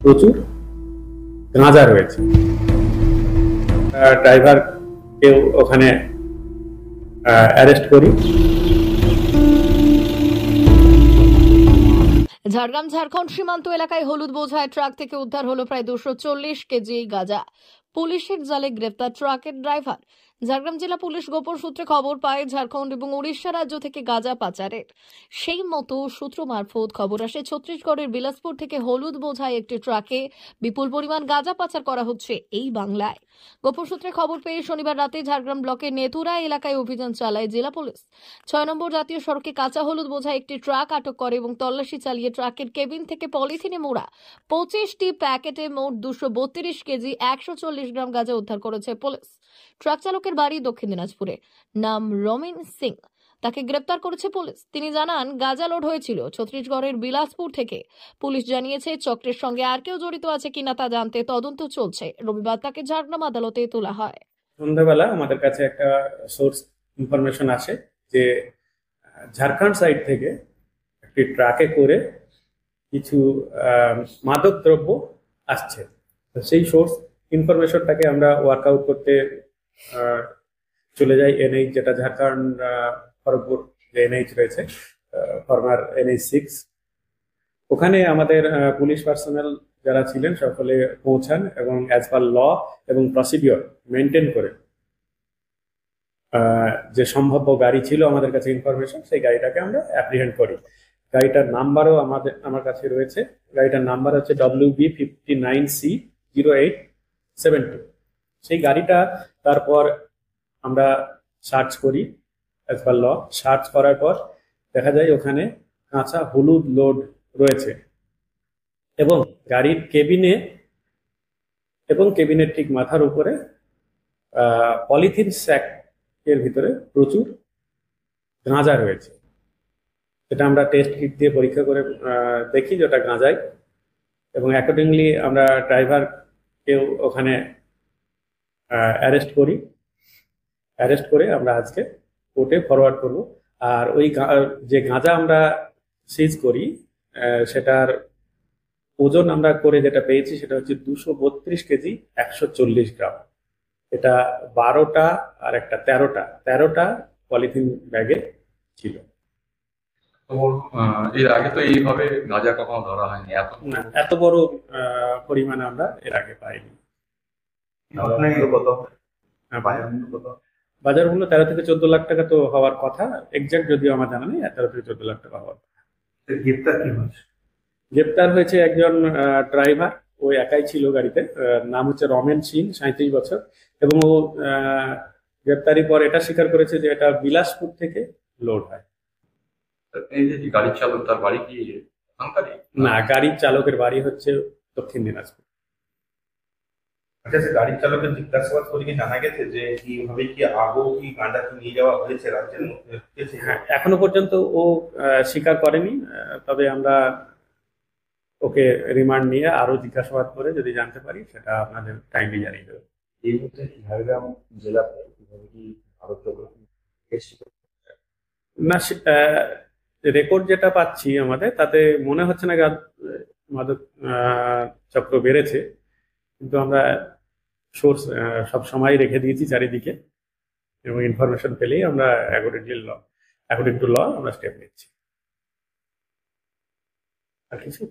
প্রচুর গাঁজা রয়েছে। ড্রাইভার কেউ ওখানে অ্যারেস্ট করি। ঝাড়গ্রাম ঝাড়খণ্ড সীমান্ত এলাকায় হলুদ বোঝায় ট্রাক থেকে উদ্ধার হলো প্রায় 240 কেজি গাঁজা। পুলিশের জালে গ্রেপ্তার ট্রাকের ড্রাইভার। ঝাড়গ্রাম জেলা পুলিশ গোপন সূত্রে খবর পায় ঝাড়খণ্ড এবং উড়িষ্যা রাজ্য থেকে গাঁজা পাচারের। সেই মতো সূত্র মারফত খবর আসে ছত্তিশগড়ের বিলাসপুর থেকে হলুদ বোঝায় একটি ট্রাকে বিপুল পরিমাণ গাঁজা পাচার করা হচ্ছে এই বাংলায়। গোপন সূত্রে খবর পেয়ে শনিবার রাতে ঝাড়গ্রাম ব্লকের নেতুরা এলাকায় অভিযান চালায় জেলা পুলিশ। 6 নম্বর জাতীয় সড়কে কাঁচা হলুদ বোঝায় একটি ট্রাক আটক করে এবং তল্লাশি চালিয়ে ট্রাকের কেবিন থেকে পলিথিনে মোড়া 25টি প্যাকেটে মোট 232 কেজি 140 গ্রাম গাঁজা উদ্ধার করেছে পুলিশ। ট্রাক চালকের বাড়ি দক্ষিণ দিনাজপুরে, নাম রমিন সিং। তাকে গ্রেপ্তার করেছে পুলিশ। তিনি জানান, গাঁজা লোড হয়েছিল ছত্তিশগড়ের বিলাসপুর থেকে। পুলিশ জানিয়েছে চক্রের সঙ্গে আর কেউ জড়িত আছে কিনা তা জানতে তদন্ত চলছে। রবিবার তাকে ঝাড়গ্রাম আদালতে তোলা হয়। সন্ধ্যাবেলা আমাদের কাছে একটা সোর্স ইনফরমেশন আসে যে ঝাড়খণ্ড সাইড থেকে একটি ট্রাকে করে কিছু মাদক দ্রব্য আসছে। সেই সোর্স ইনফরমেশনটাকে আমরা ওয়ার্কআউট করতে চলে যাই এনএইচ, যেটা ঝাড়খণ্ড খড়গপুর যে এনএইচ রয়েছে, ফরমার NH6। ওখানে আমাদের পুলিশ পার্সোনাল যারা ছিলেন সকলে পৌঁছান এবং অ্যাজ পার ল এবং প্রসিডিওর মেনটেন করে যে সম্ভাব্য গাড়ি ছিল আমাদের কাছে ইনফরমেশন, সেই গাড়িটাকে আমরা অ্যাপ্রিহেন্ড করি। গাড়িটার নাম্বারও আমার কাছে রয়েছে। গাড়িটার নাম্বার হচ্ছে WB59C0872। সেই গাড়িটা তারপর আমরা সার্চ করি অ্যাজ পার ল। সার্চ করার পর দেখা যায় ওখানে কাঁচা হলুদ লোড রয়েছে এবং গাড়ির কেবিনে এবং কেবিনের ঠিক মাথার উপরে পলিথিন স্যাক এর ভিতরে প্রচুর গাঁজা রয়েছে। সেটা আমরা টেস্ট কিট দিয়ে পরীক্ষা করে দেখি যে ওটা গাঁজাই, এবং অ্যাকর্ডিংলি আমরা ড্রাইভারকেও ওখানে অ্যারেস্ট করি। অ্যারেস্ট করে আমরা আজকে কোর্টে ফরওয়ার্ড করব। আর ওই যে গাঁজা আমরা সিজ করি সেটার ওজন আমরা করে যেটা পেয়েছি সেটা হচ্ছে 232 কেজি 140 গ্রাম। এটা 12টা আর একটা 13টা পলিথিন ব্যাগে ছিল। এর আগে তো এইভাবে গাঁজা কখনো ধরা হয়নি, এত বড় পরিমাণে আমরা এর আগে পাইনি। বাজার মূল্য 13 থেকে 14 লাখ টাকা তো হওয়ার কথা, এক্সাক্ট যদিও আমার জানা নেই। 13 থেকে 14 লাখ টাকা হওয়ার কথা। গ্রেপ্তার হয়েছে একজন ড্রাইভার, ও একাই ছিল গাড়িতে। নাম হচ্ছে রমেন সিং, 37 বছর। এবং ও গ্রেপ্তারির পর এটা স্বীকার করেছে যে এটা বিলাসপুর থেকে লোড হয়। এই যে গাড়ির চালক, তার বাড়ি কি না, গাড়ির চালকের বাড়ি হচ্ছে দক্ষিণ দিনাজপুর। আচ্ছা, গাড়ির চালকের জিজ্ঞাসাবাদ করে কি জানা গেছে যে কিভাবে কি আগেও কি গাঁজা নিয়ে যাওয়া হয়েছে রাজ্যের মধ্যে? হ্যাঁ, এখনো পর্যন্ত ও স্বীকার করেনি। তবে আমরা ওকে রিমান্ড নিয়ে আরো জিজ্ঞাসাবাদ করে যদি জানতে পারি সেটা আপনাদের টাইমলি জানিয়ে দেবো। এই মুহূর্তে ঝাড়গ্রাম জেলাতে কিভাবে কি ভারত না, রেকর্ড যেটা পাচ্ছি আমাদের, তাতে মনে হচ্ছে না মাদক চক্র বেড়েছে, কিন্তু আমরা সোর্স সব সময় রেখে দিয়েছি চারিদিকে, এবং ইনফরমেশন পেলেই আমরা অ্যাকর্ডিং টু ল আমরা স্টেপ নিচ্ছি। আর কিছু